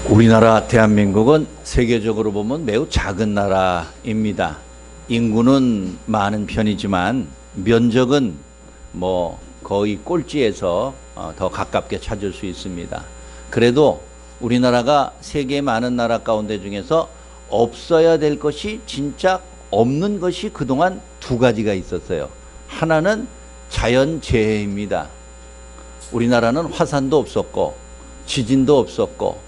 우리나라 대한민국은 세계적으로 보면 매우 작은 나라입니다. 인구는 많은 편이지만 면적은 거의 꼴찌에서 더 가깝게 찾을 수 있습니다. 그래도 우리나라가 세계 많은 나라 가운데 중에서 없어야 될 것이 진짜 없는 것이 그동안 두 가지가 있었어요. 하나는 자연재해입니다. 우리나라는 화산도 없었고 지진도 없었고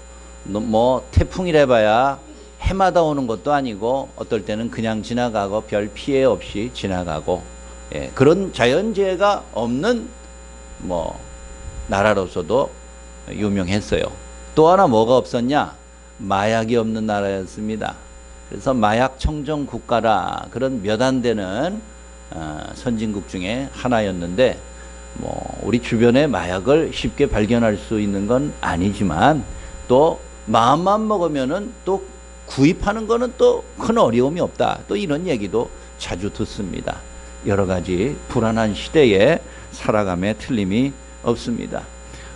태풍이라 봐야 해마다 오는 것도 아니고 어떨 때는 그냥 지나가고 별 피해 없이 지나가고 그런 자연재해가 없는 나라로서도 유명했어요. 또 하나 뭐가 없었냐? 마약이 없는 나라였습니다. 그래서 마약 청정 국가라 그런 몇 안 되는 선진국 중에 하나였는데 우리 주변에 마약을 쉽게 발견할 수 있는 건 아니지만 또 마음만 먹으면은 또 구입하는 거는 또 큰 어려움이 없다. 또 이런 얘기도 자주 듣습니다. 여러 가지 불안한 시대에 살아감에 틀림이 없습니다.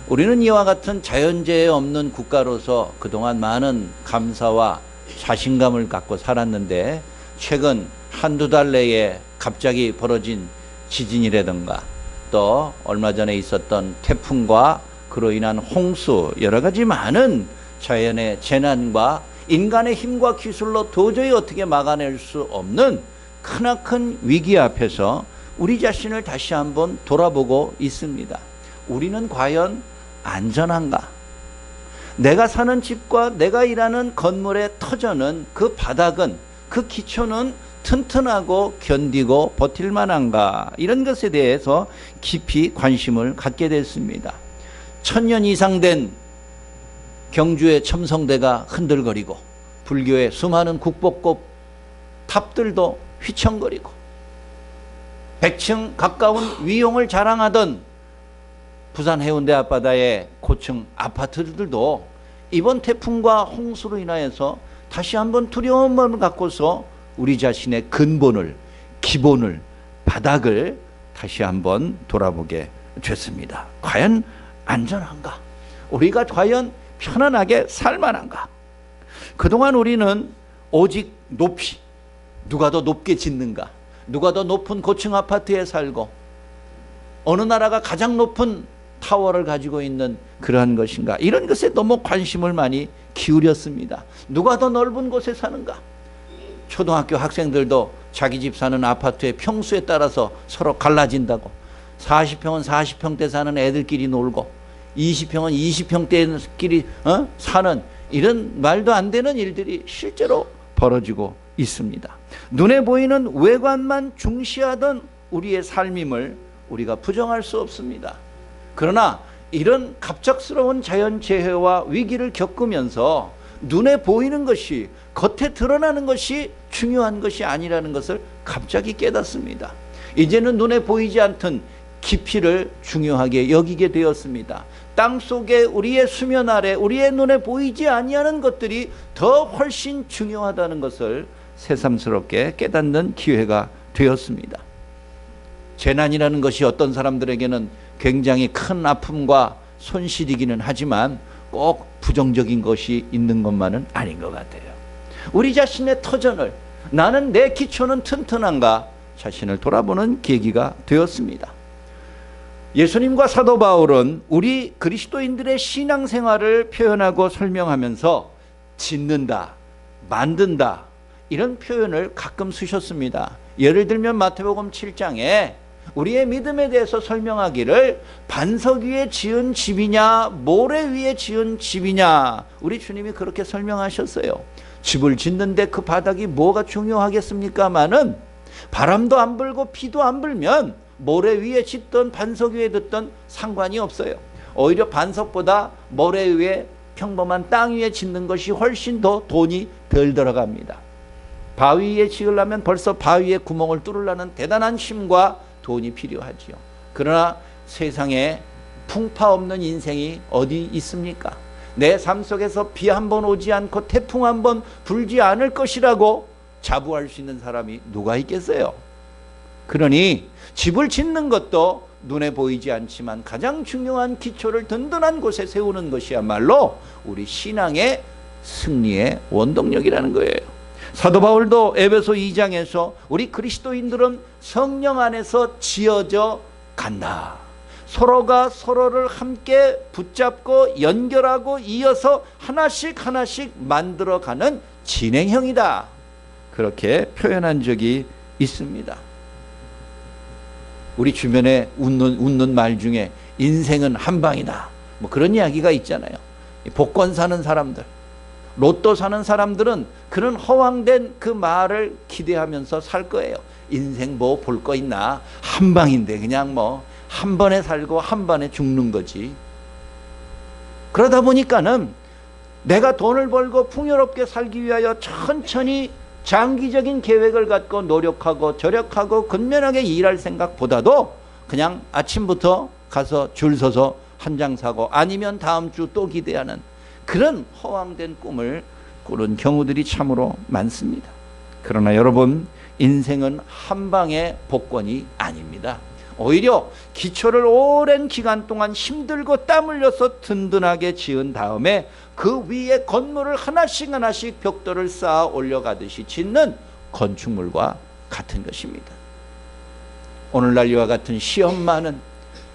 우리는 이와 같은 자연재해 없는 국가로서 그동안 많은 감사와 자신감을 갖고 살았는데 최근 한두 달 내에 갑자기 벌어진 지진이라든가 또 얼마 전에 있었던 태풍과 그로 인한 홍수 여러 가지 많은 자연의 재난과 인간의 힘과 기술로 도저히 어떻게 막아낼 수 없는 크나큰 위기 앞에서 우리 자신을 다시 한번 돌아보고 있습니다. 우리는 과연 안전한가? 내가 사는 집과 내가 일하는 건물의 터전은 그 바닥은 그 기초는 튼튼하고 견디고 버틸 만한가? 이런 것에 대해서 깊이 관심을 갖게 됐습니다. 1000년 이상 된 경주의 첨성대가 흔들거리고 불교의 수많은 국보급 탑들도 휘청거리고 100층 가까운 위용을 자랑하던 부산 해운대 앞바다의 고층 아파트들도 이번 태풍과 홍수로 인하여서 다시 한번 두려운 마음을 갖고서 우리 자신의 근본을, 기본을, 바닥을 다시 한번 돌아보게 됐습니다. 과연 안전한가? 우리가 과연 편안하게 살만한가? 그동안 우리는 오직 높이, 누가 더 높게 짓는가? 누가 더 높은 고층 아파트에 살고 어느 나라가 가장 높은 타워를 가지고 있는 그러한 것인가? 이런 것에 너무 관심을 많이 기울였습니다. 누가 더 넓은 곳에 사는가? 초등학교 학생들도 자기 집 사는 아파트의 평수에 따라서 서로 갈라진다고 40평은 40평대 사는 애들끼리 놀고 20평은 20평대끼리 사는 이런 말도 안 되는 일들이 실제로 벌어지고 있습니다. 눈에 보이는 외관만 중시하던 우리의 삶임을 우리가 부정할 수 없습니다. 그러나 이런 갑작스러운 자연재해와 위기를 겪으면서 눈에 보이는 것이 겉에 드러나는 것이 중요한 것이 아니라는 것을 갑자기 깨닫습니다. 이제는 눈에 보이지 않던 깊이를 중요하게 여기게 되었습니다. 땅속에 우리의 수면 아래 우리의 눈에 보이지 아니하는 것들이 더 훨씬 중요하다는 것을 새삼스럽게 깨닫는 기회가 되었습니다. 재난이라는 것이 어떤 사람들에게는 굉장히 큰 아픔과 손실이기는 하지만 꼭 부정적인 것이 있는 것만은 아닌 것 같아요. 우리 자신의 터전을 나는 내 기초는 튼튼한가 자신을 돌아보는 계기가 되었습니다. 예수님과 사도 바울은 우리 그리스도인들의 신앙생활을 표현하고 설명하면서 짓는다, 만든다 이런 표현을 가끔 쓰셨습니다. 예를 들면 마태복음 7장에 우리의 믿음에 대해서 설명하기를 반석 위에 지은 집이냐 모래 위에 지은 집이냐 우리 주님이 그렇게 설명하셨어요. 집을 짓는데 그 바닥이 뭐가 중요하겠습니까마는 바람도 안 불고 비도 안 불면 모래 위에 짓던 반석 위에 듣던 상관이 없어요. 오히려 반석보다 모래 위에 평범한 땅 위에 짓는 것이 훨씬 더 돈이 덜 들어갑니다. 바위 위에 지으려면 벌써 바위에 구멍을 뚫으려는 대단한 힘과 돈이 필요하지요. 그러나 세상에 풍파 없는 인생이 어디 있습니까? 내 삶 속에서 비 한 번 오지 않고 태풍 한 번 불지 않을 것이라고 자부할 수 있는 사람이 누가 있겠어요? 그러니 집을 짓는 것도 눈에 보이지 않지만 가장 중요한 기초를 든든한 곳에 세우는 것이야말로 우리 신앙의 승리의 원동력이라는 거예요. 사도 바울도 에베소 2장에서 우리 그리스도인들은 성령 안에서 지어져 간다. 서로가 서로를 함께 붙잡고 연결하고 이어서 하나씩 하나씩 만들어가는 진행형이다. 그렇게 표현한 적이 있습니다. 우리 주변에 웃는 말 중에 인생은 한 방이다, 뭐 그런 이야기가 있잖아요. 복권 사는 사람들, 로또 사는 사람들은 그런 허황된 그 말을 기대하면서 살 거예요. 인생 뭐 볼 거 있나, 한 방인데 그냥 뭐 한 번에 살고 한 번에 죽는 거지. 그러다 보니까는 내가 돈을 벌고 풍요롭게 살기 위하여 천천히 장기적인 계획을 갖고 노력하고 절약하고 근면하게 일할 생각보다도 그냥 아침부터 가서 줄 서서 한 장 사고 아니면 다음 주 또 기대하는 그런 허황된 꿈을 꾸는 경우들이 참으로 많습니다. 그러나 여러분, 인생은 한 방의 복권이 아닙니다. 오히려 기초를 오랜 기간 동안 힘들고 땀 흘려서 든든하게 지은 다음에 그 위에 건물을 하나씩 하나씩 벽돌을 쌓아 올려가듯이 짓는 건축물과 같은 것입니다. 오늘날 이와 같은 시험 많은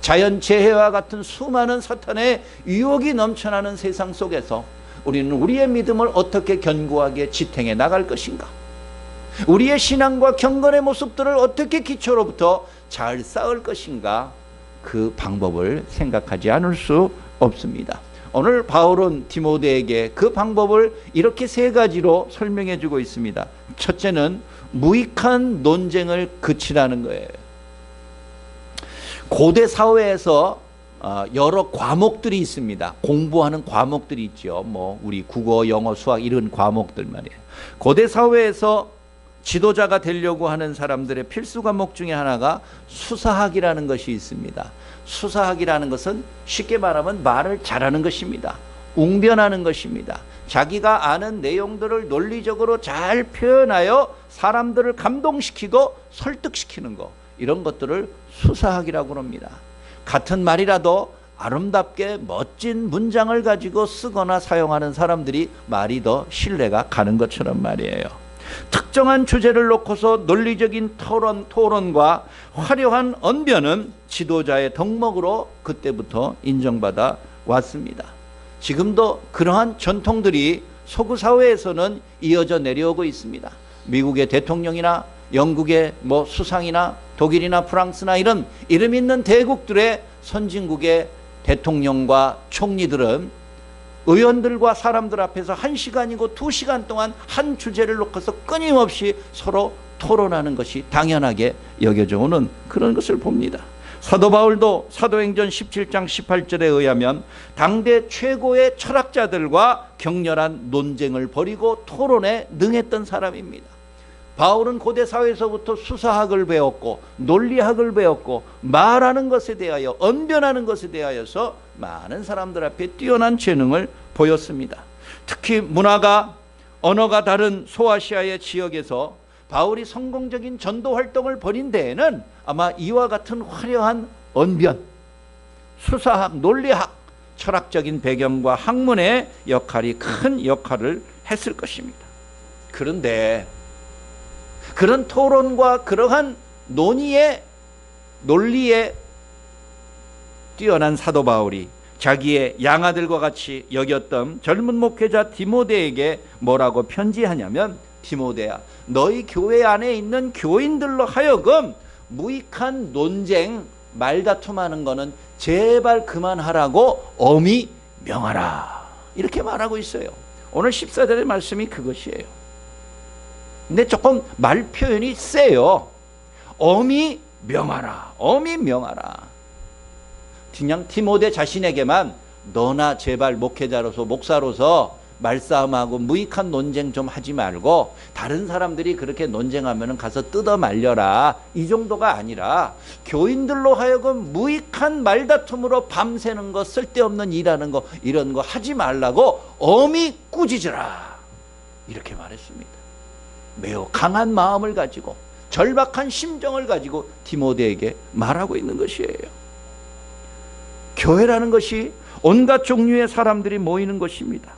자연재해와 같은 수많은 사탄의 유혹이 넘쳐나는 세상 속에서 우리는 우리의 믿음을 어떻게 견고하게 지탱해 나갈 것인가? 우리의 신앙과 경건의 모습들을 어떻게 기초로부터 잘 쌓을 것인가? 그 방법을 생각하지 않을 수 없습니다. 오늘 바울은 디모데에게 그 방법을 이렇게 세 가지로 설명해 주고 있습니다. 첫째는 무익한 논쟁을 그치라는 거예요. 고대 사회에서 여러 과목들이 있습니다. 공부하는 과목들이 있죠. 뭐 우리 국어, 영어, 수학 이런 과목들 말이에요. 고대 사회에서 지도자가 되려고 하는 사람들의 필수 과목 중에 하나가 수사학이라는 것이 있습니다. 수사학이라는 것은 쉽게 말하면 말을 잘하는 것입니다. 웅변하는 것입니다. 자기가 아는 내용들을 논리적으로 잘 표현하여 사람들을 감동시키고 설득시키는 것, 이런 것들을 수사학이라고 합니다. 같은 말이라도 아름답게 멋진 문장을 가지고 쓰거나 사용하는 사람들이 말이 더 신뢰가 가는 것처럼 말이에요. 특정한 주제를 놓고서 논리적인 토론과 화려한 언변은 지도자의 덕목으로 그때부터 인정받아 왔습니다. 지금도 그러한 전통들이 서구 사회에서는 이어져 내려오고 있습니다. 미국의 대통령이나 영국의 뭐 수상이나 독일이나 프랑스나 이런 이름 있는 대국들의 선진국의 대통령과 총리들은 의원들과 사람들 앞에서 1시간이고 2시간 동안 한 주제를 놓고서 끊임없이 서로 토론하는 것이 당연하게 여겨져 오는 그런 것을 봅니다. 사도 바울도 사도행전 17장 18절에 의하면 당대 최고의 철학자들과 격렬한 논쟁을 벌이고 토론에 능했던 사람입니다. 바울은 고대 사회에서부터 수사학을 배웠고 논리학을 배웠고 말하는 것에 대하여 언변하는 것에 대하여서 많은 사람들 앞에 뛰어난 재능을 보였습니다. 특히 문화가 언어가 다른 소아시아의 지역에서 바울이 성공적인 전도 활동을 벌인 데에는 아마 이와 같은 화려한 언변, 수사학, 논리학, 철학적인 배경과 학문의 역할이 큰 역할을 했을 것입니다. 그런데 그런 토론과 그러한 논리에 뛰어난 사도 바울이 자기의 양아들과 같이 여겼던 젊은 목회자 디모데에게 뭐라고 편지하냐면, 디모데야, 너희 교회 안에 있는 교인들로 하여금 무익한 논쟁, 말다툼하는 거는 제발 그만하라고 엄히 명하라, 이렇게 말하고 있어요. 오늘 14절의 말씀이 그것이에요. 근데 조금 말 표현이 세요. 엄히 명하라, 엄히 명하라. 그냥 디모데 자신에게만 너나 제발 목회자로서 목사로서 말싸움하고 무익한 논쟁 좀 하지 말고 다른 사람들이 그렇게 논쟁하면 가서 뜯어 말려라, 이 정도가 아니라 교인들로 하여금 무익한 말다툼으로 밤새는 거, 쓸데없는 일하는 거, 이런 거 하지 말라고 엄히 꾸짖으라, 이렇게 말했습니다. 매우 강한 마음을 가지고 절박한 심정을 가지고 디모데에게 말하고 있는 것이에요. 교회라는 것이 온갖 종류의 사람들이 모이는 것입니다.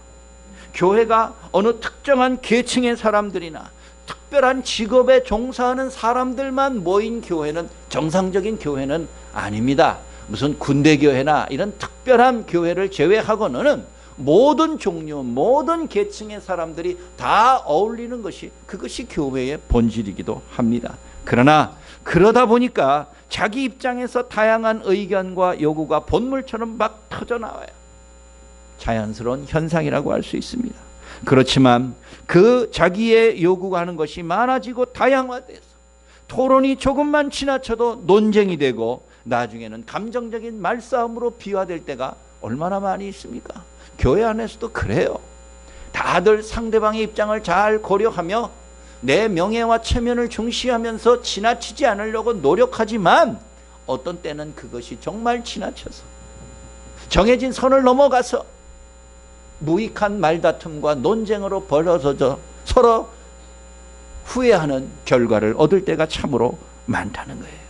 교회가 어느 특정한 계층의 사람들이나 특별한 직업에 종사하는 사람들만 모인 교회는 정상적인 교회는 아닙니다. 무슨 군대 교회나 이런 특별한 교회를 제외하고는 모든 종류, 모든 계층의 사람들이 다 어울리는 것이, 그것이 교회의 본질이기도 합니다. 그러나 그러다 보니까 자기 입장에서 다양한 의견과 요구가 본물처럼 막 터져나와요. 자연스러운 현상이라고 할 수 있습니다. 그렇지만 그 자기의 요구하는 것이 많아지고 다양화돼서 토론이 조금만 지나쳐도 논쟁이 되고 나중에는 감정적인 말싸움으로 비화될 때가 얼마나 많이 있습니까? 교회 안에서도 그래요. 다들 상대방의 입장을 잘 고려하며 내 명예와 체면을 중시하면서 지나치지 않으려고 노력하지만 어떤 때는 그것이 정말 지나쳐서 정해진 선을 넘어가서 무익한 말다툼과 논쟁으로 벌어져서 서로 후회하는 결과를 얻을 때가 참으로 많다는 거예요.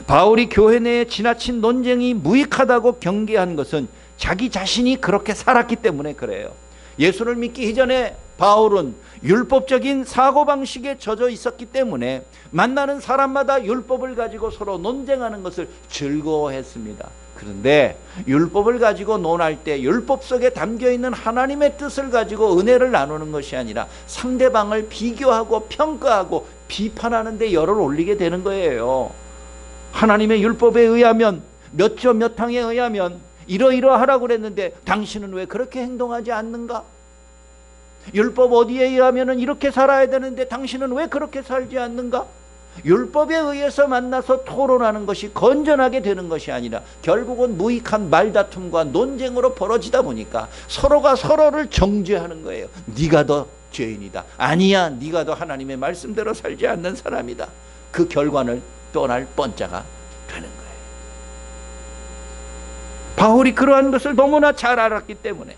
바울이 교회 내에 지나친 논쟁이 무익하다고 경계한 것은 자기 자신이 그렇게 살았기 때문에 그래요. 예수를 믿기 이전에 바울은 율법적인 사고방식에 젖어 있었기 때문에 만나는 사람마다 율법을 가지고 서로 논쟁하는 것을 즐거워했습니다. 그런데 율법을 가지고 논할 때 율법 속에 담겨있는 하나님의 뜻을 가지고 은혜를 나누는 것이 아니라 상대방을 비교하고 평가하고 비판하는 데 열을 올리게 되는 거예요. 하나님의 율법에 의하면 몇 조 몇 항에 의하면 이러이러하라고 그랬는데 당신은 왜 그렇게 행동하지 않는가? 율법 어디에 의하면 이렇게 살아야 되는데 당신은 왜 그렇게 살지 않는가? 율법에 의해서 만나서 토론하는 것이 건전하게 되는 것이 아니라 결국은 무익한 말다툼과 논쟁으로 벌어지다 보니까 서로가 서로를 정죄하는 거예요. 네가 더 죄인이다. 아니야, 네가 더 하나님의 말씀대로 살지 않는 사람이다. 그 결과를 떠날 뻔자가 되는 거예요. 바울이 그러한 것을 너무나 잘 알았기 때문에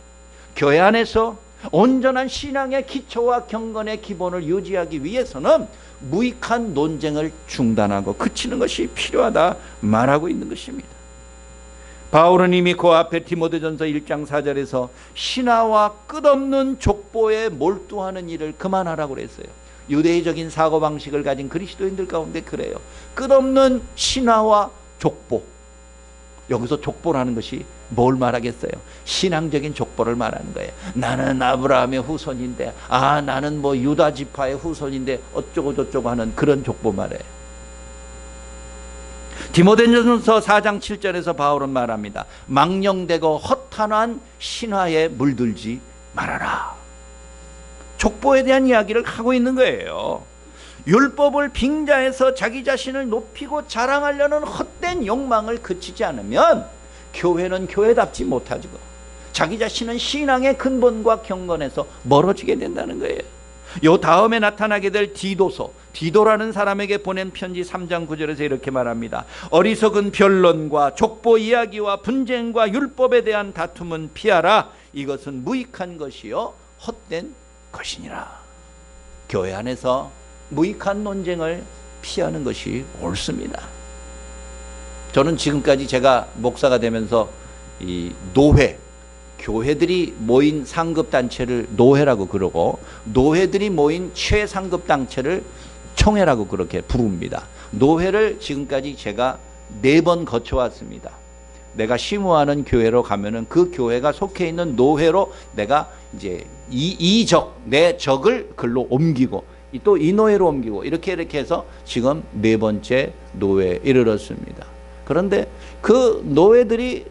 교회 안에서 온전한 신앙의 기초와 경건의 기본을 유지하기 위해서는 무익한 논쟁을 중단하고 그치는 것이 필요하다 말하고 있는 것입니다. 바울은 이미 그 앞에 디모데전서 1장 4절에서 신하와 끝없는 족보에 몰두하는 일을 그만하라고 그랬어요. 유대적인 사고방식을 가진 그리스도인들 가운데 그래요. 끝없는 신하와 족보. 여기서 족보라는 것이 뭘 말하겠어요? 신앙적인 족보를 말하는 거예요. 나는 아브라함의 후손인데, 나는 뭐 유다 지파의 후손인데 어쩌고 저쩌고 하는 그런 족보 말이에요. 디모데전서 4장 7절에서 바울은 말합니다. 망령되고 허탄한 신화에 물들지 말아라. 족보에 대한 이야기를 하고 있는 거예요. 율법을 빙자해서 자기 자신을 높이고 자랑하려는 헛된 욕망을 그치지 않으면 교회는 교회답지 못하고 자기 자신은 신앙의 근본과 경건에서 멀어지게 된다는 거예요. 요 다음에 나타나게 될 디도라는 사람에게 보낸 편지 3장 9절에서 이렇게 말합니다. 어리석은 변론과 족보 이야기와 분쟁과 율법에 대한 다툼은 피하라. 이것은 무익한 것이요 헛된 것이니라. 교회 안에서 무익한 논쟁을 피하는 것이 옳습니다. 저는 지금까지 제가 목사가 되면서 이 노회, 교회들이 모인 상급단체를 노회라고 그러고 노회들이 모인 최상급단체를 총회라고 그렇게 부릅니다. 노회를 지금까지 제가 4번 거쳐왔습니다. 내가 심호하는 교회로 가면은 그 교회가 속해 있는 노회로 내가 이제 내 적을 글로 옮기고 또 이 노회로 옮기고 이렇게 해서 지금 4번째 노회에 이르렀습니다. 그런데 그 노회들이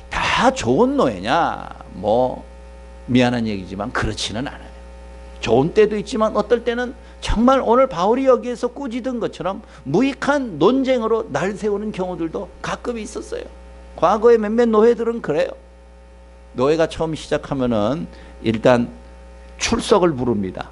다 좋은 노회냐? 뭐 미안한 얘기지만 그렇지는 않아요. 좋은 때도 있지만 어떨 때는 정말 오늘 바울이 여기에서 꾸짖은 것처럼 무익한 논쟁으로 날 세우는 경우들도 가끔 있었어요. 과거에 몇몇 노회들은 그래요. 노회가 처음 시작하면은 일단 출석을 부릅니다.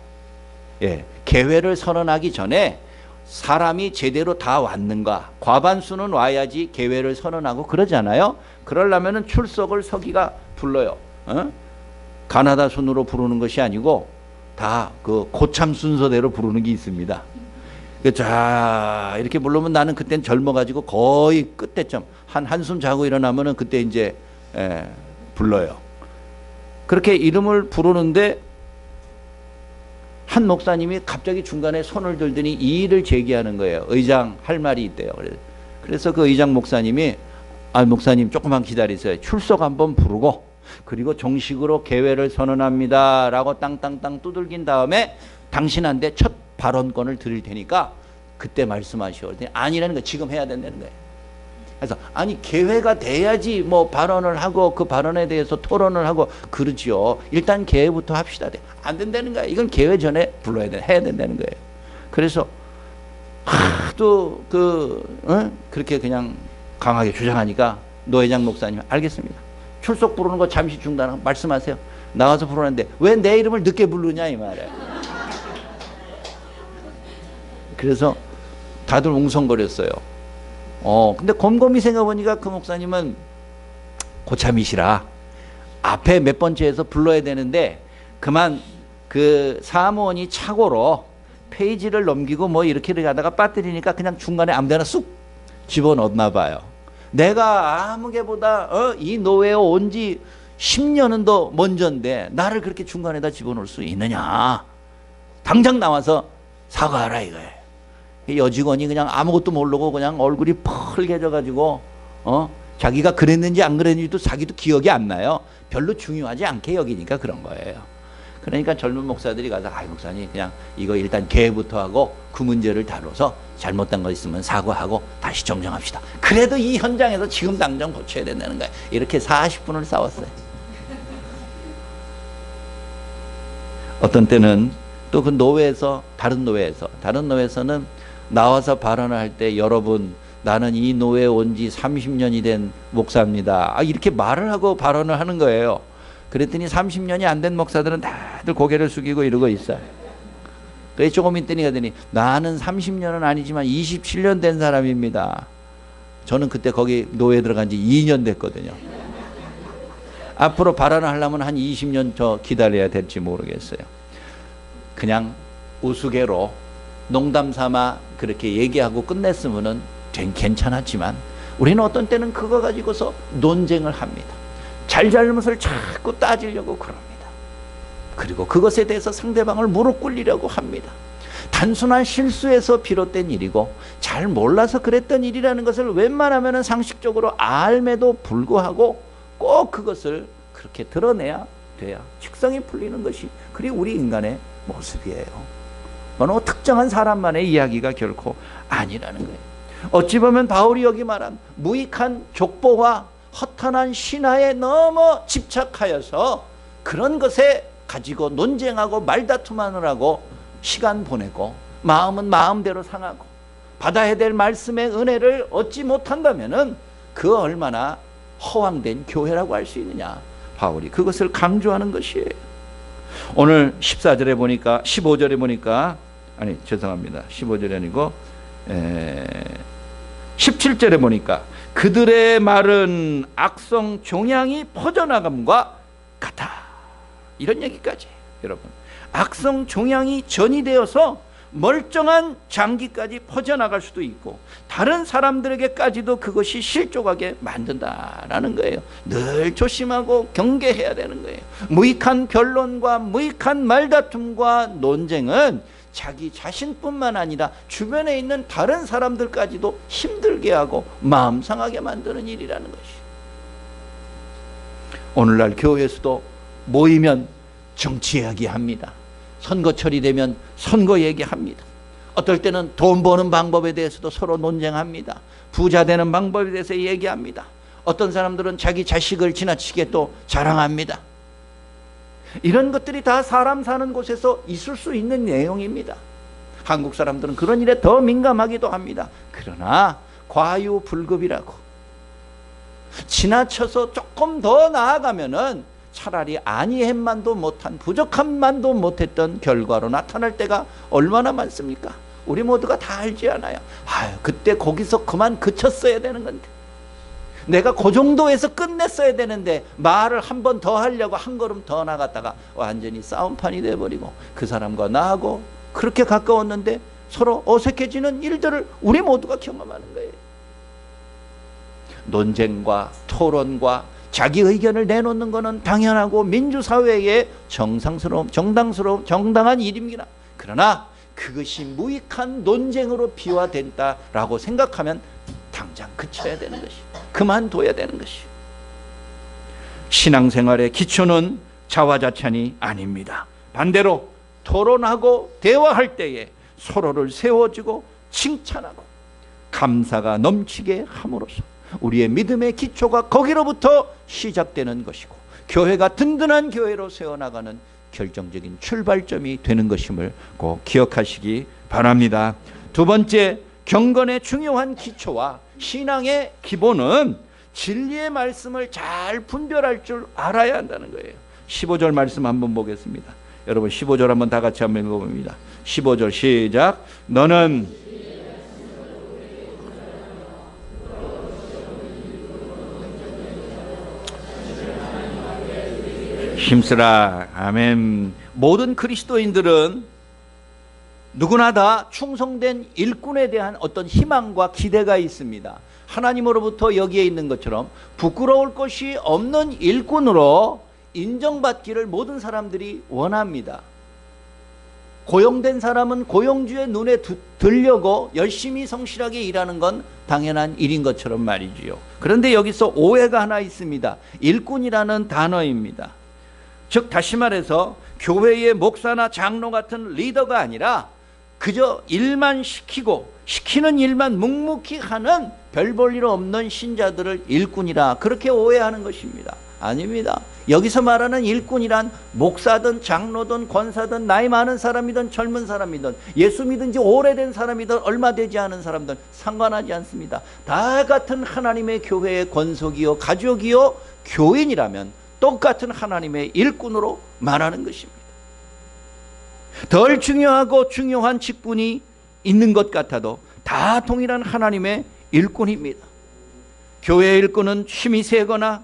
개회를 선언하기 전에 사람이 제대로 다 왔는가, 과반수는 와야지 개회를 선언하고 그러잖아요. 그러려면 출석을 서기가 불러요. 가나다 순으로 부르는 것이 아니고 다 그 고참 순서대로 부르는 게 있습니다. 자 이렇게 부르면 나는 그땐 젊어가지고 거의 끝에쯤 한숨 자고 일어나면은 그때 이제 불러요. 그렇게 이름을 부르는데 한 목사님이 갑자기 중간에 손을 들더니 이의를 제기하는 거예요. 의장 할 말이 있대요. 그래서 그 의장 목사님이 목사님 조금만 기다리세요. 출석 한번 부르고 그리고 정식으로 개회를 선언합니다 라고 땅땅땅 두들긴 다음에 당신한테 첫 발언권을 드릴 테니까 그때 말씀하시오. 아니라는 거 지금 해야 된다는 거예요. 그래서 아니 개회가 돼야지 뭐 발언을 하고 그 발언에 대해서 토론을 하고 그러지요. 일단 개회부터 합시다. 안 된다는 거야. 이건 개회 전에 불러야 돼. 해야 된다는 거예요. 그래서 하도 그렇게 그냥 강하게 주장하니까 노 회장 목사님 알겠습니다. 출석 부르는 거 잠시 중단하고 말씀하세요. 나와서 부르는데 왜 내 이름을 늦게 부르냐 이 말이에요. 그래서 다들 웅성거렸어요. 근데 곰곰이 생각해보니까 그 목사님은 고참이시라 앞에 몇 번째에서 불러야 되는데 그만 그 사무원이 착오로 페이지를 넘기고 뭐 이렇게 가다가 빠뜨리니까 그냥 중간에 아무데나 쑥 집어넣었나 봐요. 내가 아무개보다 이 노예에 온 지 10년은 더 먼저인데 나를 그렇게 중간에다 집어넣을 수 있느냐. 당장 나와서 사과하라 이거예요. 여직원이 그냥 아무것도 모르고 그냥 얼굴이 펄개져가지고 자기가 그랬는지 안 그랬는지도 자기도 기억이 안 나요. 별로 중요하지 않게 여기니까 그런 거예요. 그러니까 젊은 목사들이 가서 목사님 그냥 이거 일단 개회부터 하고 그 문제를 다뤄서 잘못된 거 있으면 사과하고 다시 정정합시다. 그래도 이 현장에서 지금 당장 고쳐야 된다는 거예요. 이렇게 40분을 싸웠어요. 어떤 때는 또 그 노회에서 다른 노회에서는 나와서 발언을 할 때 여러분 나는 이 노회에 온 지 30년이 된 목사입니다. 이렇게 말을 하고 발언을 하는 거예요. 그랬더니 30년이 안 된 목사들은 다들 고개를 숙이고 이러고 있어요. 그래서 조금 있더니 가더니 나는 30년은 아니지만 27년 된 사람입니다. 저는 그때 거기 노회에 들어간 지 2년 됐거든요. 앞으로 발언을 하려면 한 20년 더 기다려야 될지 모르겠어요. 그냥 우스개로 농담 삼아 그렇게 얘기하고 끝냈으면은 괜찮았지만 우리는 어떤 때는 그거 가지고서 논쟁을 합니다. 잘잘못을 자꾸 따지려고 그럽니다. 그리고 그것에 대해서 상대방을 무릎 꿇리려고 합니다. 단순한 실수에서 비롯된 일이고 잘 몰라서 그랬던 일이라는 것을 웬만하면 상식적으로 알매도 불구하고 꼭 그것을 그렇게 드러내야 돼야 직성이 풀리는 것이 그리 우리 인간의 모습이에요. 어느 특정한 사람만의 이야기가 결코 아니라는 거예요. 어찌 보면 바울이 여기 말한 무익한 족보와 허탄한 신화에 너무 집착하여서 그런 것에 가지고 논쟁하고 말다툼하느라고 시간 보내고 마음은 마음대로 상하고 받아야 될 말씀의 은혜를 얻지 못한다면은 그 얼마나 허황된 교회라고 할 수 있느냐. 바울이 그것을 강조하는 것이에요. 오늘 14절에 보니까 15절에 보니까 아니 죄송합니다. 15절이 아니고 17절에 보니까 그들의 말은 악성 종양이 퍼져나감과 같아. 이런 얘기까지 여러분 악성 종양이 전이되어서 멀쩡한 장기까지 퍼져나갈 수도 있고 다른 사람들에게까지도 그것이 실족하게 만든다라는 거예요. 늘 조심하고 경계해야 되는 거예요. 무익한 변론과 무익한 말다툼과 논쟁은 자기 자신뿐만 아니라 주변에 있는 다른 사람들까지도 힘들게 하고 마음 상하게 만드는 일이라는 것이. 오늘날 교회에서도 모이면 정치 이야기합니다. 선거철이 되면 선거 얘기합니다. 어떨 때는 돈 버는 방법에 대해서도 서로 논쟁합니다. 부자 되는 방법에 대해서 얘기합니다. 어떤 사람들은 자기 자식을 지나치게 또 자랑합니다. 이런 것들이 다 사람 사는 곳에서 있을 수 있는 내용입니다. 한국 사람들은 그런 일에 더 민감하기도 합니다. 그러나 과유불급이라고 지나쳐서 조금 더 나아가면은 차라리 아니햄만도 못한 부족함만도 못했던 결과로 나타날 때가 얼마나 많습니까? 우리 모두가 다 알지 않아요? 그때 거기서 그만 그쳤어야 되는 건데 내가 그 정도에서 끝냈어야 되는데 말을 한 번 더 하려고 한 걸음 더 나갔다가 완전히 싸움판이 돼버리고 그 사람과 나하고 그렇게 가까웠는데 서로 어색해지는 일들을 우리 모두가 경험하는 거예요. 논쟁과 토론과 자기 의견을 내놓는 것은 당연하고 민주사회의 정당한 일입니다. 그러나 그것이 무익한 논쟁으로 비화된다라고 생각하면 당장 그쳐야 되는 것이, 그만둬야 되는 것이. 신앙생활의 기초는 자화자찬이 아닙니다. 반대로 토론하고 대화할 때에 서로를 세워주고 칭찬하고 감사가 넘치게 함으로써 우리의 믿음의 기초가 거기로부터 시작되는 것이고 교회가 든든한 교회로 세워나가는 결정적인 출발점이 되는 것임을 꼭 기억하시기 바랍니다. 두 번째, 경건의 중요한 기초와 신앙의 기본은 진리의 말씀을 잘 분별할 줄 알아야 한다는 거예요. 15절 말씀 한번 보겠습니다. 여러분 15절 한번 다 같이 한번 읽어봅니다. 15절 시작. 너는 힘쓰라. 아멘. 모든 그리스도인들은 누구나 다 충성된 일꾼에 대한 어떤 희망과 기대가 있습니다. 하나님으로부터 여기에 있는 것처럼 부끄러울 것이 없는 일꾼으로 인정받기를 모든 사람들이 원합니다. 고용된 사람은 고용주의 눈에 들려고 열심히 성실하게 일하는 건 당연한 일인 것처럼 말이지요. 그런데 여기서 오해가 하나 있습니다. 일꾼이라는 단어입니다. 즉 다시 말해서 교회의 목사나 장로 같은 리더가 아니라 그저 일만 시키고 시키는 일만 묵묵히 하는 별 볼 일 없는 신자들을 일꾼이라 그렇게 오해하는 것입니다. 아닙니다. 여기서 말하는 일꾼이란 목사든 장로든 권사든 나이 많은 사람이든 젊은 사람이든 예수 믿은 지 오래된 사람이든 얼마 되지 않은 사람들 상관하지 않습니다. 다 같은 하나님의 교회의 권속이요 가족이요 교인이라면 똑같은 하나님의 일꾼으로 말하는 것입니다. 덜 중요하고 중요한 직분이 있는 것 같아도 다 동일한 하나님의 일꾼입니다. 교회의 일꾼은 힘이 세거나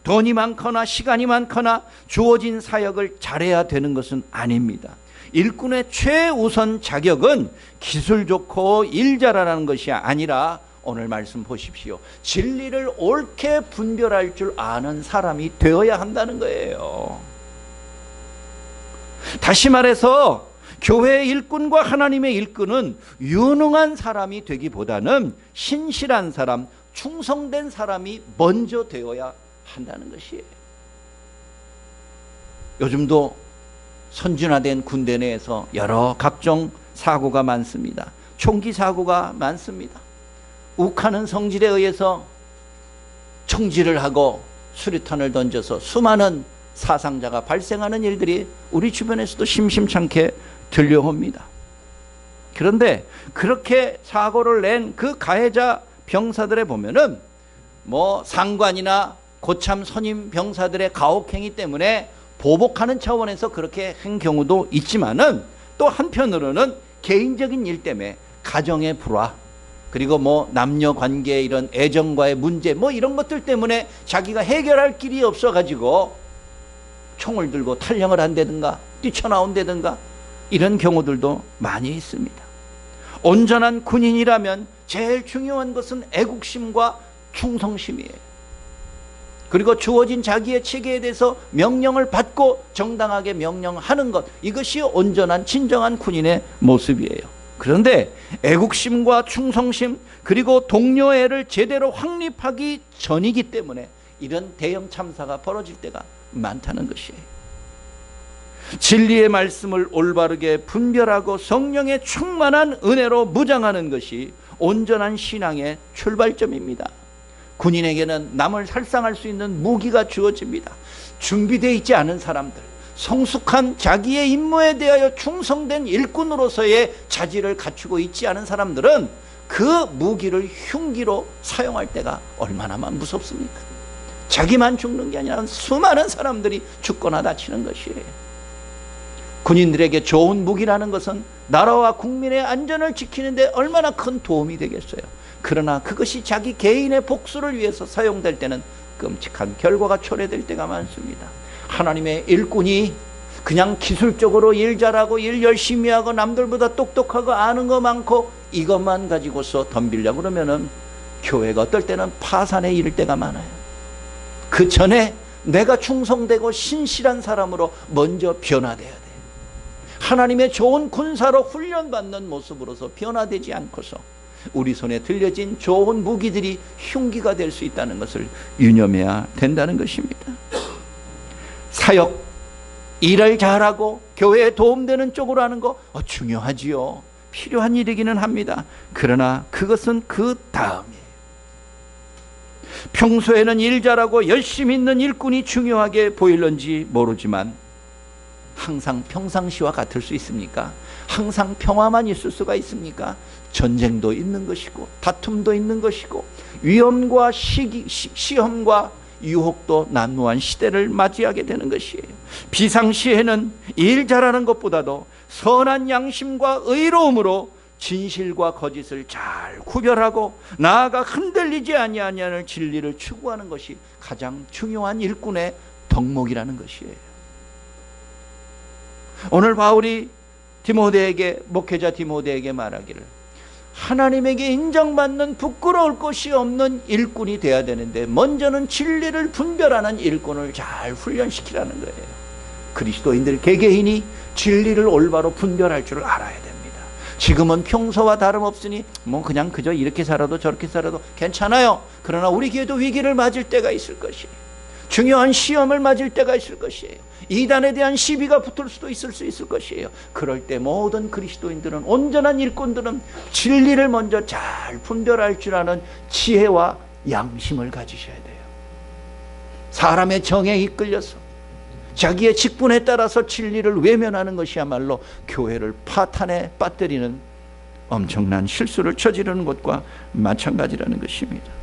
돈이 많거나 시간이 많거나 주어진 사역을 잘해야 되는 것은 아닙니다. 일꾼의 최우선 자격은 기술 좋고 일 잘하는 것이 아니라 오늘 말씀 보십시오. 진리를 옳게 분별할 줄 아는 사람이 되어야 한다는 거예요. 다시 말해서 교회의 일꾼과 하나님의 일꾼은 유능한 사람이 되기보다는 신실한 사람, 충성된 사람이 먼저 되어야 한다는 것이에요. 요즘도 선진화된 군대 내에서 여러 각종 사고가 많습니다. 총기 사고가 많습니다. 욱하는 성질에 의해서 총질을 하고 수류탄을 던져서 수많은 사상자가 발생하는 일들이 우리 주변에서도 심심찮게 들려옵니다. 그런데 그렇게 사고를 낸 그 가해자 병사들에 보면은 뭐 상관이나 고참 선임 병사들의 가혹행위 때문에 보복하는 차원에서 그렇게 한 경우도 있지만은 또 한편으로는 개인적인 일 때문에 가정의 불화 그리고 뭐 남녀 관계 이런 애정과의 문제 뭐 이런 것들 때문에 자기가 해결할 길이 없어 가지고 총을 들고 탈영을 한다든가 뛰쳐나온다든가 이런 경우들도 많이 있습니다. 온전한 군인이라면 제일 중요한 것은 애국심과 충성심이에요. 그리고 주어진 자기의 체계에 대해서 명령을 받고 정당하게 명령하는 것, 이것이 온전한 진정한 군인의 모습이에요. 그런데 애국심과 충성심 그리고 동료애를 제대로 확립하기 전이기 때문에 이런 대형 참사가 벌어질 때가 많다는 것이에요. 진리의 말씀을 올바르게 분별하고 성령의 충만한 은혜로 무장하는 것이 온전한 신앙의 출발점입니다. 군인에게는 남을 살상할 수 있는 무기가 주어집니다. 준비되어 있지 않은 사람들, 성숙한 자기의 임무에 대하여 충성된 일꾼으로서의 자질을 갖추고 있지 않은 사람들은 그 무기를 흉기로 사용할 때가 얼마나만 무섭습니까? 자기만 죽는 게 아니라 수많은 사람들이 죽거나 다치는 것이에요. 군인들에게 좋은 무기라는 것은 나라와 국민의 안전을 지키는데 얼마나 큰 도움이 되겠어요. 그러나 그것이 자기 개인의 복수를 위해서 사용될 때는 끔찍한 결과가 초래될 때가 많습니다. 하나님의 일꾼이 그냥 기술적으로 일 잘하고 일 열심히 하고 남들보다 똑똑하고 아는 거 많고 이것만 가지고서 덤비려고 그러면은 교회가 어떨 때는 파산에 이를 때가 많아요. 그 전에 내가 충성되고 신실한 사람으로 먼저 변화돼야 돼. 하나님의 좋은 군사로 훈련받는 모습으로서 변화되지 않고서 우리 손에 들려진 좋은 무기들이 흉기가 될 수 있다는 것을 유념해야 된다는 것입니다. 사역, 일을 잘하고 교회에 도움되는 쪽으로 하는 거 중요하지요. 필요한 일이기는 합니다. 그러나 그것은 그 다음이에요. 평소에는 일 잘하고 열심히 있는 일꾼이 중요하게 보일런지 모르지만 항상 평상시와 같을 수 있습니까? 항상 평화만 있을 수가 있습니까? 전쟁도 있는 것이고 다툼도 있는 것이고 위험과 시험과 유혹도 난무한 시대를 맞이하게 되는 것이에요. 비상시에는 일 잘하는 것보다도 선한 양심과 의로움으로 진실과 거짓을 잘 구별하고 나아가 흔들리지 아니하는 진리를 추구하는 것이 가장 중요한 일꾼의 덕목이라는 것이에요. 오늘 바울이 목회자 디모데에게 말하기를 하나님에게 인정받는 부끄러울 것이 없는 일꾼이 되어야 되는데 먼저는 진리를 분별하는 일꾼을 잘 훈련시키라는 거예요. 그리스도인들 개개인이 진리를 올바로 분별할 줄 알아야 됩니다. 지금은 평소와 다름없으니 그냥 그저 이렇게 살아도 저렇게 살아도 괜찮아요. 그러나 우리 교회도 위기를 맞을 때가 있을 것이에요. 중요한 시험을 맞을 때가 있을 것이에요. 이단에 대한 시비가 붙을 수도 있을 것이에요. 그럴 때 모든 그리스도인들은, 온전한 일꾼들은 진리를 먼저 잘 분별할 줄 아는 지혜와 양심을 가지셔야 돼요. 사람의 정에 이끌려서 자기의 직분에 따라서 진리를 외면하는 것이야말로 교회를 파탄에 빠뜨리는 엄청난 실수를 저지르는 것과 마찬가지라는 것입니다.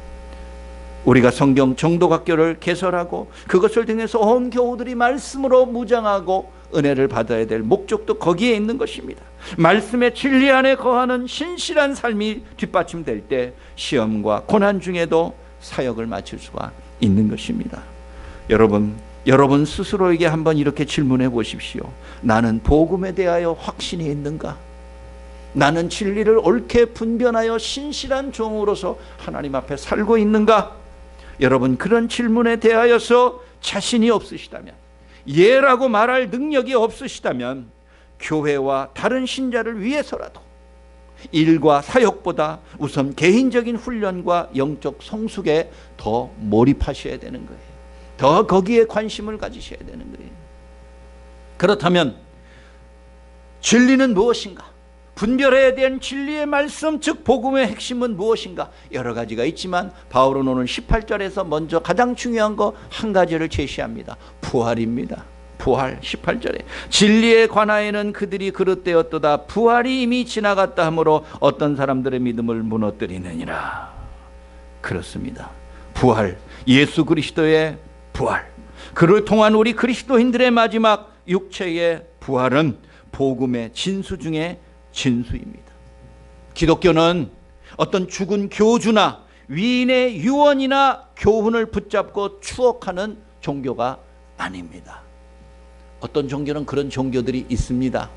우리가 성경 정독학교를 개설하고 그것을 통해서 온 교우들이 말씀으로 무장하고 은혜를 받아야 될 목적도 거기에 있는 것입니다. 말씀의 진리 안에 거하는 신실한 삶이 뒷받침될 때 시험과 고난 중에도 사역을 마칠 수가 있는 것입니다. 여러분 스스로에게 한번 이렇게 질문해 보십시오. 나는 복음에 대하여 확신이 있는가? 나는 진리를 옳게 분별하여 신실한 종으로서 하나님 앞에 살고 있는가? 여러분, 그런 질문에 대하여서 자신이 없으시다면, 예라고 말할 능력이 없으시다면 교회와 다른 신자를 위해서라도 일과 사역보다 우선 개인적인 훈련과 영적 성숙에 더 몰입하셔야 되는 거예요. 더 거기에 관심을 가지셔야 되는 거예요. 그렇다면 진리는 무엇인가? 분별해야 된 진리의 말씀, 즉 복음의 핵심은 무엇인가? 여러 가지가 있지만 바울은 오늘 18절에서 먼저 가장 중요한 거 한 가지를 제시합니다. 부활입니다. 부활. 18절에 진리에 관하여는 그들이 그릇되었도다. 부활이 이미 지나갔다 하므로 어떤 사람들의 믿음을 무너뜨리느니라. 그렇습니다. 부활, 예수 그리스도의 부활, 그를 통한 우리 그리스도인들의 마지막 육체의 부활은 복음의 진수 중에 진수입니다. 기독교는 어떤 죽은 교주나 위인의 유언이나 교훈을 붙잡고 추억하는 종교가 아닙니다. 어떤 종교는 그런 종교들이 있습니다.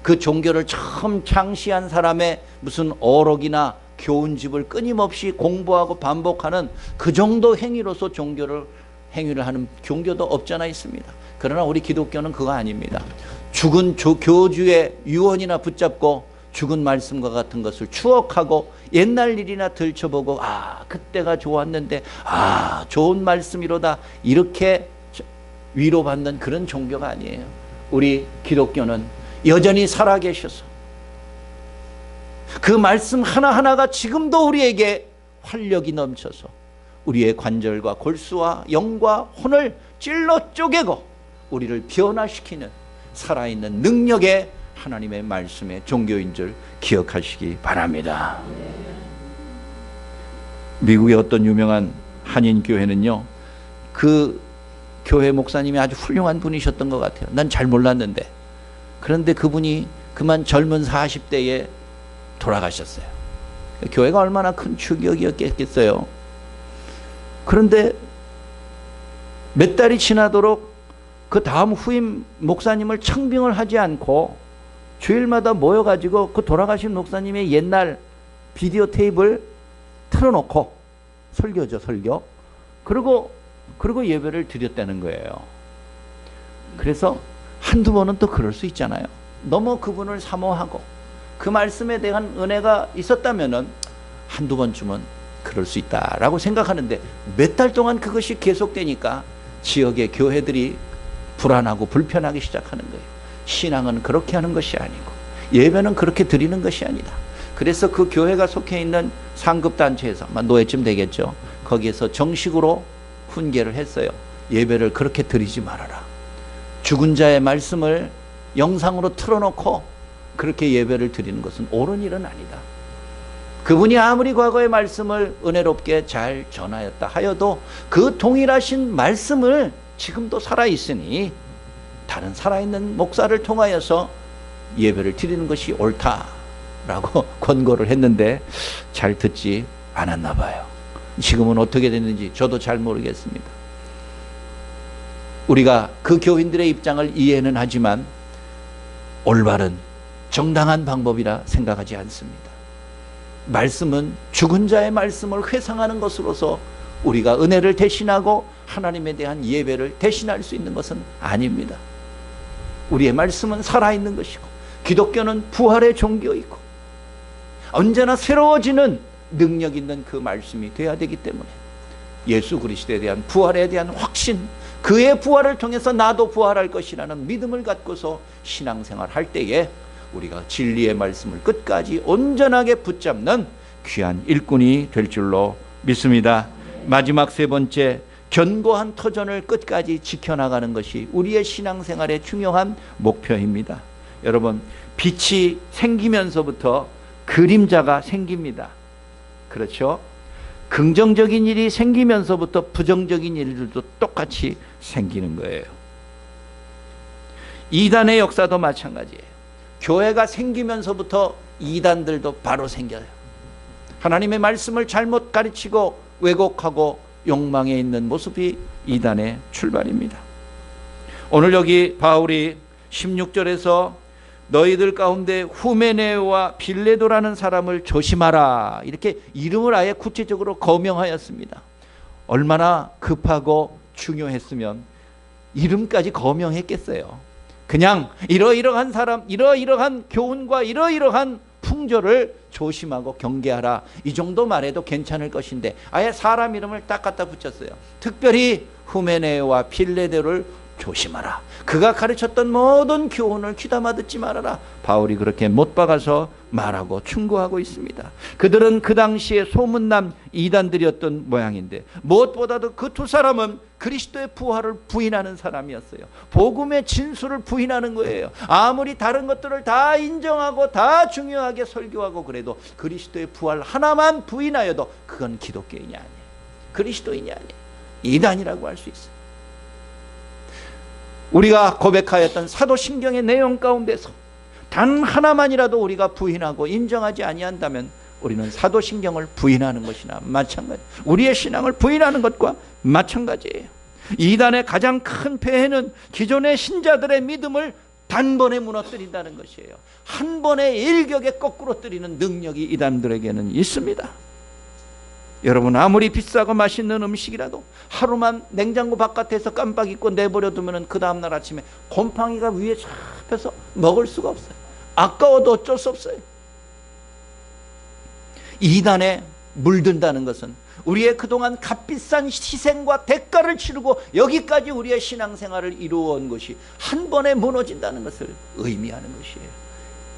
그 종교를 처음 창시한 사람의 무슨 어록이나 교훈집을 끊임없이 공부하고 반복하는 그 정도 행위로서 행위를 하는 종교도 없잖아 있습니다. 그러나 우리 기독교는 그거 아닙니다. 죽은 교주의 유언이나 붙잡고 죽은 말씀과 같은 것을 추억하고 옛날 일이나 들춰보고 그때가 좋았는데 좋은 말씀이로다 이렇게 위로받는 그런 종교가 아니에요. 우리 기독교는 여전히 살아계셔서 그 말씀 하나하나가 지금도 우리에게 활력이 넘쳐서 우리의 관절과 골수와 영과 혼을 찔러 쪼개고 우리를 변화시키는 살아있는 능력의 하나님의 말씀의 종교인 줄 기억하시기 바랍니다. 미국의 어떤 유명한 한인교회는요, 그 교회 목사님이 아주 훌륭한 분이셨던 것 같아요. 난 잘 몰랐는데. 그런데 그분이 그만 젊은 40대에 돌아가셨어요. 교회가 얼마나 큰 충격이었겠어요. 그런데 몇 달이 지나도록 그 다음 후임 목사님을 청빙을 하지 않고 주일마다 모여가지고 그 돌아가신 목사님의 옛날 비디오 테이프를 틀어놓고 설교. 그리고 그리고 예배를 드렸다는 거예요. 그래서 한두 번은 또 그럴 수 있잖아요. 너무 그분을 사모하고 그 말씀에 대한 은혜가 있었다면은 한두 번쯤은 그럴 수 있다라고 생각하는데, 몇 달 동안 그것이 계속되니까 지역의 교회들이 불안하고 불편하기 시작하는 거예요. 신앙은 그렇게 하는 것이 아니고 예배는 그렇게 드리는 것이 아니다. 그래서 그 교회가 속해 있는 상급단체에서 아마 노예쯤 되겠죠. 거기에서 정식으로 훈계를 했어요. 예배를 그렇게 드리지 말아라. 죽은 자의 말씀을 영상으로 틀어놓고 그렇게 예배를 드리는 것은 옳은 일은 아니다. 그분이 아무리 과거의 말씀을 은혜롭게 잘 전하였다 하여도 그 동일하신 말씀을 지금도 살아있으니 다른 살아있는 목사를 통하여서 예배를 드리는 것이 옳다라고 권고를 했는데 잘 듣지 않았나 봐요. 지금은 어떻게 됐는지 저도 잘 모르겠습니다. 우리가 그 교인들의 입장을 이해는 하지만 올바른 정당한 방법이라 생각하지 않습니다. 말씀은 죽은 자의 말씀을 회상하는 것으로서 우리가 은혜를 대신하고 하나님에 대한 예배를 대신할 수 있는 것은 아닙니다. 우리의 말씀은 살아있는 것이고 기독교는 부활의 종교이고 언제나 새로워지는 능력 있는 그 말씀이 되어야 되기 때문에 예수 그리스도에 대한 부활에 대한 확신, 그의 부활을 통해서 나도 부활할 것이라는 믿음을 갖고서 신앙생활 할 때에 우리가 진리의 말씀을 끝까지 온전하게 붙잡는 귀한 일꾼이 될 줄로 믿습니다. 마지막 세 번째, 견고한 터전을 끝까지 지켜나가는 것이 우리의 신앙생활의 중요한 목표입니다. 여러분, 빛이 생기면서부터 그림자가 생깁니다. 그렇죠? 긍정적인 일이 생기면서부터 부정적인 일들도 똑같이 생기는 거예요. 이단의 역사도 마찬가지예요. 교회가 생기면서부터 이단들도 바로 생겨요. 하나님의 말씀을 잘못 가르치고 왜곡하고 욕망에 있는 모습이 이단의 출발입니다. 오늘 여기 바울이 16절에서 너희들 가운데 후메네오와 빌레도라는 사람을 조심하라, 이렇게 이름을 아예 구체적으로 거명하였습니다. 얼마나 급하고 중요했으면 이름까지 거명했겠어요. 그냥 이러이러한 사람, 이러이러한 교훈과 이러이러한 풍조를 조심하고 경계하라, 이 정도 말해도 괜찮을 것인데 아예 사람 이름을 딱 갖다 붙였어요. 특별히 후메네오와 빌레도를 조심하라. 그가 가르쳤던 모든 교훈을 귀담아 듣지 말아라. 바울이 그렇게 못 박아서 말하고 충고하고 있습니다. 그들은 그 당시에 소문난 이단들이었던 모양인데 무엇보다도 그 두 사람은 그리스도의 부활을 부인하는 사람이었어요. 복음의 진수를 부인하는 거예요. 아무리 다른 것들을 다 인정하고 다 중요하게 설교하고 그래도 그리스도의 부활 하나만 부인하여도 그건 기독교인이 아니에요. 그리스도인이 아니에요. 이단이라고 할 수 있어요. 우리가 고백하였던 사도신경의 내용 가운데서 단 하나만이라도 우리가 부인하고 인정하지 아니한다면 우리는 사도신경을 부인하는 것이나 마찬가지, 우리의 신앙을 부인하는 것과 마찬가지예요. 이단의 가장 큰 폐해는 기존의 신자들의 믿음을 단번에 무너뜨린다는 것이에요. 한 번의 일격에 거꾸로 뜨리는 능력이 이단들에게는 있습니다. 여러분, 아무리 비싸고 맛있는 음식이라도 하루만 냉장고 바깥에서 깜빡 잊고 내버려두면 그 다음날 아침에 곰팡이가 위에 잡혀서 먹을 수가 없어요. 아까워도 어쩔 수 없어요. 이단에 물든다는 것은 우리의 그동안 값비싼 희생과 대가를 치르고 여기까지 우리의 신앙생활을 이루어온 것이 한 번에 무너진다는 것을 의미하는 것이에요.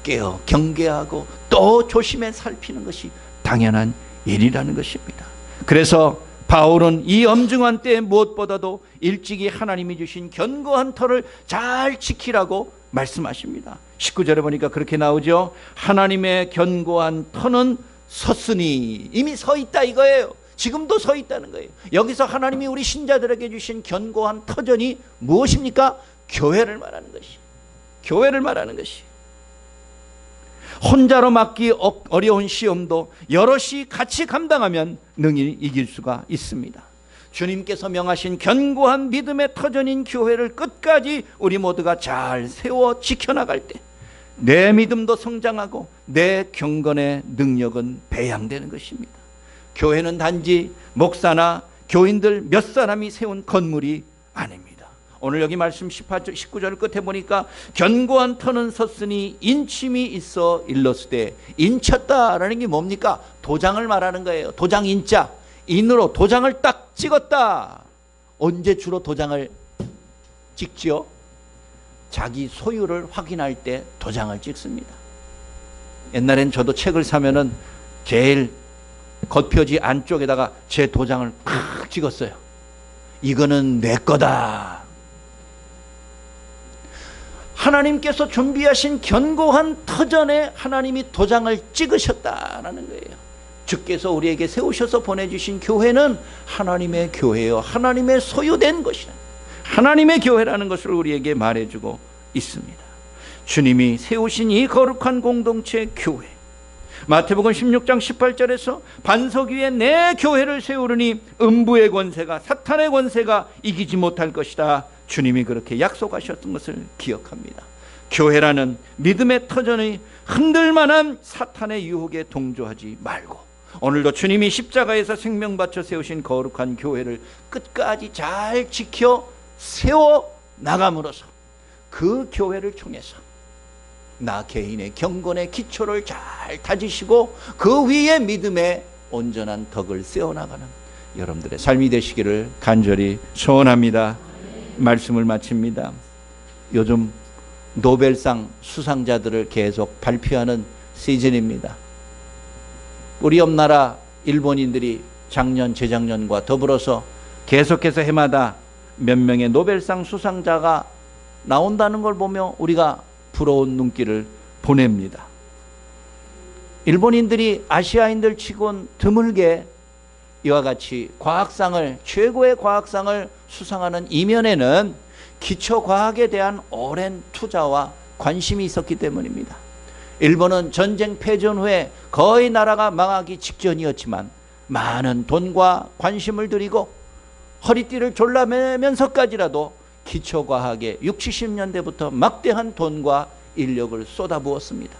깨어 경계하고 또 조심해 살피는 것이 당연한 일이라는 것입니다. 그래서 바울은 이 엄중한 때에 무엇보다도 일찍이 하나님이 주신 견고한 터를 잘 지키라고 말씀하십니다. 19절에 보니까 그렇게 나오죠. 하나님의 견고한 터는 섰으니, 이미 서 있다 이거예요. 지금도 서 있다는 거예요. 여기서 하나님이 우리 신자들에게 주신 견고한 터전이 무엇입니까? 교회를 말하는 것이, 교회를 말하는 것이. 혼자로 막기 어려운 시험도 여럿이 같이 감당하면 능히 이길 수가 있습니다. 주님께서 명하신 견고한 믿음의 터전인 교회를 끝까지 우리 모두가 잘 세워 지켜나갈 때 내 믿음도 성장하고 내 경건의 능력은 배양되는 것입니다. 교회는 단지 목사나 교인들 몇 사람이 세운 건물이 아닙니다. 오늘 여기 말씀 18절 19절 끝에 보니까 견고한 터는 섰으니 인침이 있어 일렀으되, 인쳤다라는 게 뭡니까? 도장을 말하는 거예요. 도장 인자, 인으로 도장을 딱 찍었다. 언제 주로 도장을 찍지요? 자기 소유를 확인할 때 도장을 찍습니다. 옛날엔 저도 책을 사면은 제일 겉표지 안쪽에다가 제 도장을 팍 찍었어요. 이거는 내 거다. 하나님께서 준비하신 견고한 터전에 하나님이 도장을 찍으셨다라는 거예요. 주께서 우리에게 세우셔서 보내주신 교회는 하나님의 교회요, 하나님의 소유된 것이다. 하나님의 교회라는 것을 우리에게 말해주고 있습니다. 주님이 세우신 이 거룩한 공동체 교회, 마태복음 16장 18절에서 반석 위에 내 교회를 세우르니 음부의 권세가, 사탄의 권세가 이기지 못할 것이다. 주님이 그렇게 약속하셨던 것을 기억합니다. 교회라는 믿음의 터전이 흔들만한 사탄의 유혹에 동조하지 말고, 오늘도 주님이 십자가에서 생명 바쳐 세우신 거룩한 교회를 끝까지 잘 지켜 세워 나감으로써 그 교회를 통해서 나 개인의 경건의 기초를 잘 다지시고 그 위에 믿음의 온전한 덕을 세워나가는 여러분들의 삶이 되시기를 간절히 소원합니다. 말씀을 마칩니다. 요즘 노벨상 수상자들을 계속 발표하는 시즌입니다. 우리 옆나라 일본인들이 작년, 재작년과 더불어서 계속해서 해마다 몇 명의 노벨상 수상자가 나온다는 걸 보며 우리가 부러운 눈길을 보냅니다. 일본인들이 아시아인들 치곤 드물게 이와 같이 과학상을, 최고의 과학상을 수상하는 이면에는 기초과학에 대한 오랜 투자와 관심이 있었기 때문입니다. 일본은 전쟁 패전 후에 거의 나라가 망하기 직전이었지만 많은 돈과 관심을 들이고 허리띠를 졸라매면서까지라도 기초과학에 60, 70년대부터 막대한 돈과 인력을 쏟아부었습니다.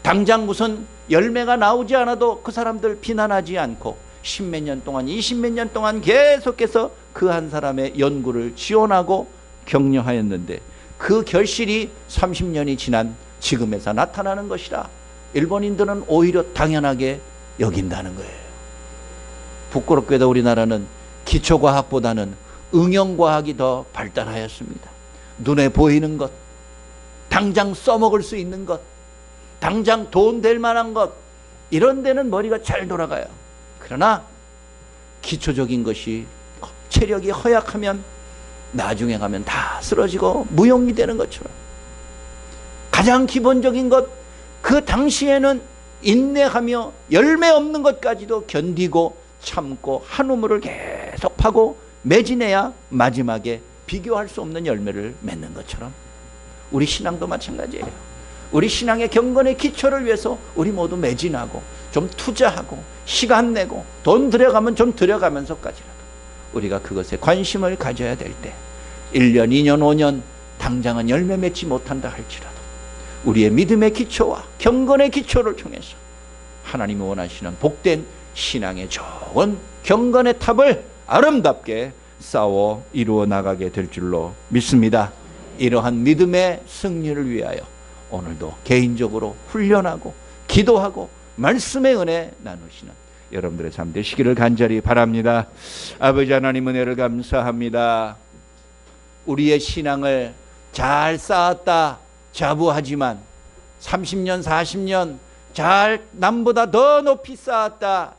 당장 무슨 열매가 나오지 않아도 그 사람들 비난하지 않고 10몇 년 동안, 20몇 년 동안 계속해서 그 한 사람의 연구를 지원하고 격려하였는데 그 결실이 30년이 지난 지금에서 나타나는 것이라 일본인들은 오히려 당연하게 여긴다는 거예요. 부끄럽게도 우리나라는 기초과학보다는 응용과학이 더 발달하였습니다. 눈에 보이는 것, 당장 써먹을 수 있는 것, 당장 돈 될 만한 것, 이런 데는 머리가 잘 돌아가요. 그러나 기초적인 것이 체력이 허약하면 나중에 가면 다 쓰러지고 무용이 되는 것처럼 가장 기본적인 것, 그 당시에는 인내하며 열매 없는 것까지도 견디고 참고 한 우물을 계속 파고 매진해야 마지막에 비교할 수 없는 열매를 맺는 것처럼 우리 신앙도 마찬가지예요. 우리 신앙의 경건의 기초를 위해서 우리 모두 매진하고 좀 투자하고 시간 내고 돈 들여가면 좀 들여가면서까지라도 우리가 그것에 관심을 가져야 될 때 1년, 2년, 5년 당장은 열매 맺지 못한다 할지라도 우리의 믿음의 기초와 경건의 기초를 통해서 하나님이 원하시는 복된 신앙의 좋은 경건의 탑을 아름답게 쌓아 이루어 나가게 될 줄로 믿습니다. 이러한 믿음의 승리를 위하여 오늘도 개인적으로 훈련하고 기도하고 말씀의 은혜 나누시는 여러분들의 삶 되시기를 간절히 바랍니다. 아버지 하나님, 은혜를 감사합니다. 우리의 신앙을 잘 쌓았다 자부하지만 30년 40년 잘 남보다 더 높이 쌓았다